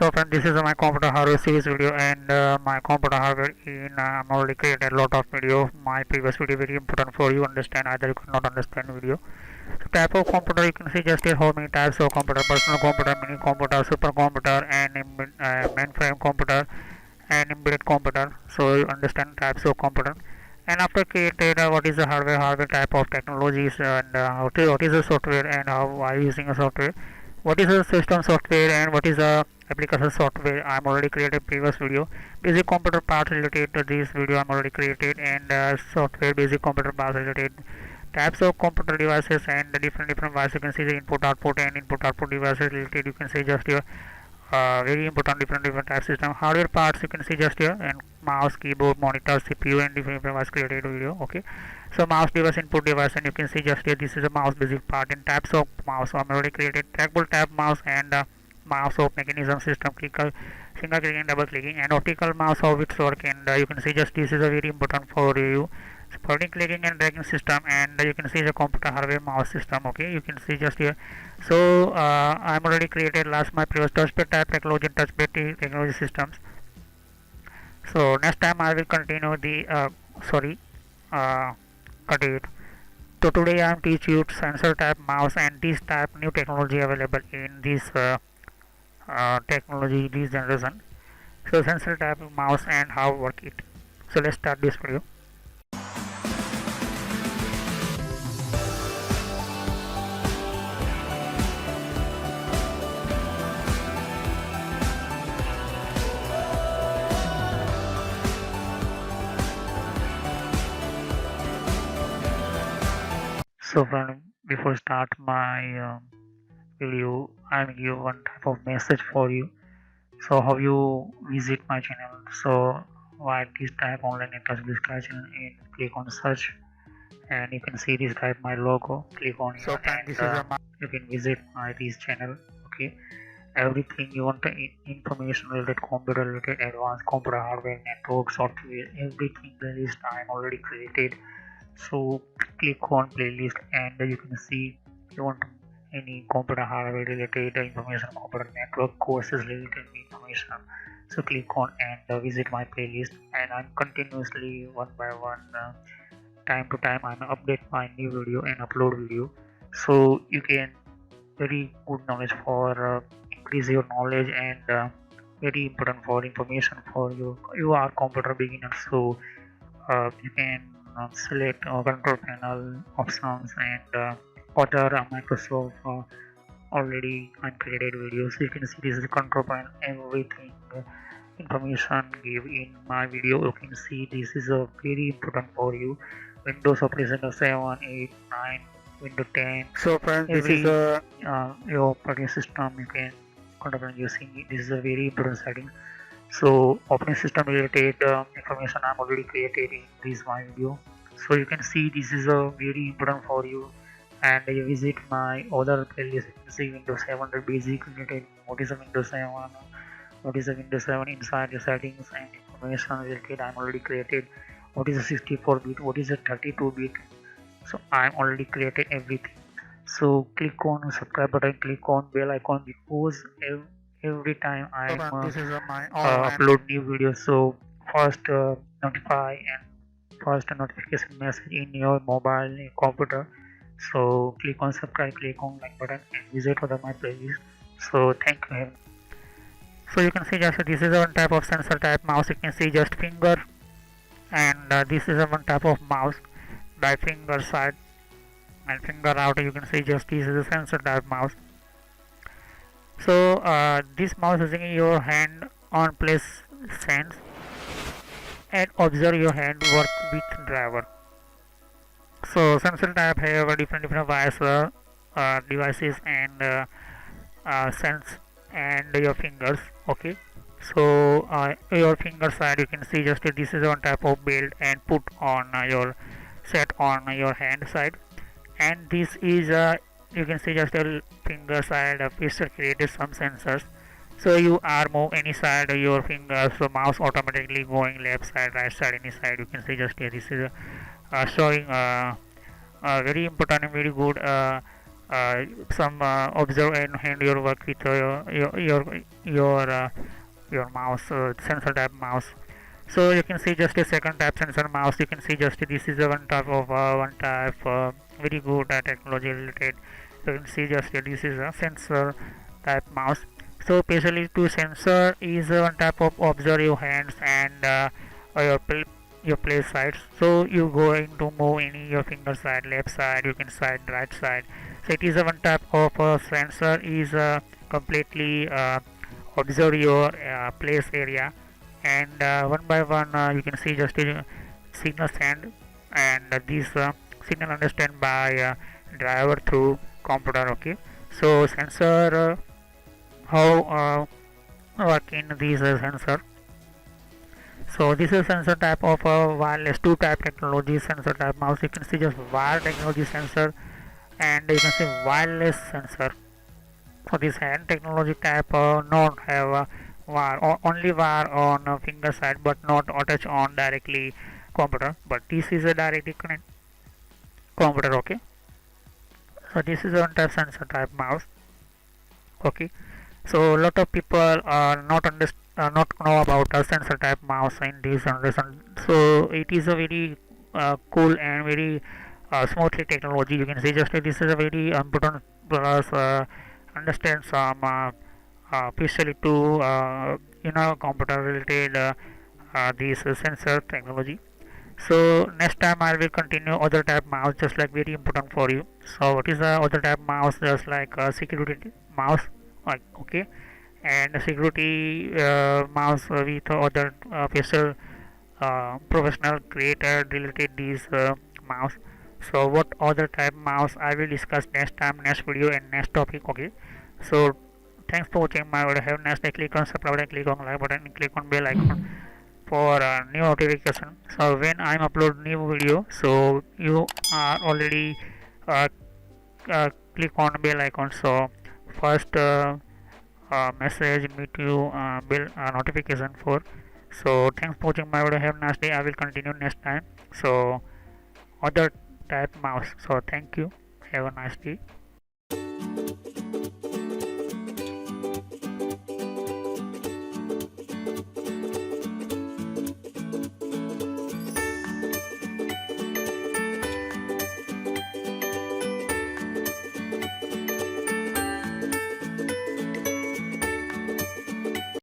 So friend, this is my computer hardware series video, and my computer hardware in I'm already created a lot of video. My previous video very important for you understand, either you cannot understand video. So type of computer you can see just here how many types of computer: personal computer, mini computer, supercomputer, and mainframe computer and embedded computer. So you understand types of computer. And after created what is the hardware type of technologies, and what is the software, and how are you using a software, what is the system software, and what is the application software. I'm already created previous video. Basic computer parts related to this video I'm already created, and software basic computer parts related, types of computer devices, and the different devices. You can see the input output and input output devices related. You can see just here very important different type system. Hardware parts you can see just here, and mouse, keyboard, monitor, CPU, and different device created video. Okay, so mouse device, input device, and you can see just here this is a mouse basic part. And types of mouse, so I'm already created trackball tab mouse, and mouse of mechanism system, clicker, single clicking, double clicking, and optical mouse how it's work. And you can see just this is a very important for you. Supporting clicking and dragging system, and you can see the computer hardware mouse system. Okay, you can see just here. So I'm already created last my previous touchpad type technology and touchpad technology systems. So next time I will continue the continue. So today I am teach you sensor type mouse and this type new technology available in this technology this generation. So sensor type mouse and how work it. So let's start this video. So friend, before start my video, I will give one type of message for you. So how you visit my channel? So while this type online touch description and click on search, and you can see this type my logo. Click on it, and this is you can visit my this channel. Okay, everything you want the information related, computer related, advanced computer hardware, network, software, everything playlist I am already created. So click on playlist, and you can see you want any computer hardware related information, computer network courses related information. So click on and visit my playlist, and I'm continuously one by one time to time I'm update my new video and upload video. So you can very good knowledge for increase your knowledge, and very important for information for you are computer beginner. So you can select control panel options, and other Microsoft already uncreated videos. So you can see this is the control panel, everything information give in my video. You can see this is a very important for you. Windows operating 7, 8, 9, Windows 10. So friends, this is your operating system you can control using. This is a very important setting. So operating system related information I'm already created in this my video. So you can see this is a very important for you, and you visit my other playlist. You can see Windows 7 basic related, what is a Windows 7, what is a Windows 7 inside the settings and information related I'm already created. What is a 64-bit, what is a 32-bit. So I'm already created everything. So click on subscribe button, click on bell icon, because every time I upload new videos, so first notify and first notification message in your mobile computer. So click on subscribe, click on like button, and visit other my playlist. So thank you. So you can see just this is one type of sensor type mouse. You can see just finger, and this is one type of mouse by finger side and finger out. You can see just this is a sensor type mouse. So this mouse using your hand on place sense and observe your hand work with driver. So sensor type have different devices and sense and your fingers. Okay, so your finger side you can see just this is one type of build and put on your set on your hand side, and this is you can see just a finger side pistol created some sensors. So you are move any side your finger, so mouse automatically going left side, right side, any side. You can see just here this is showing very important and very good some observe and hand your work with your mouse, sensor type mouse. So you can see just a second type sensor mouse. You can see just this is a one type very good technology related. You can see just this is a sensor type mouse. So basically to sensor is one type of observe your hands and your your place sides. So you going to move any your finger side, left side, you can side, right side. So it is a one type of sensor is completely observe your place area, and one by one you can see just signal send, and this signal understand by driver through computer. Okay, so sensor how work in this sensor. So this is sensor type of wireless two type technology sensor type mouse. You can see just wire technology sensor, and you can see wireless sensor. So this hand technology type not have wire, only wire on finger side, but not attach on directly computer. But this is a directly connect computer. Okay. So this is one type sensor type mouse. Okay. So a lot of people are not know about a sensor type mouse in this generation. So it is a very cool and very smoothly technology. You can see just this is a very important plus understand some especially to computer related this sensor technology. So next time I will continue other type mouse just like very important for you. So what is the other type mouse just like security mouse, like okay, and security mouse with other special professional creator related this mouse. So what other type mouse I will discuss next time, next video and next topic. Okay, so thanks for watching my video. Have a nice day. Click on subscribe button, click on like button, and click on bell icon for new notification. So when I'm upload new video, so you are already uh, click on bell icon. So first message me to bell notification for. So thanks for watching my video. Have a nice day. I will continue next time. So other type mouse. So thank you. Have a nice day.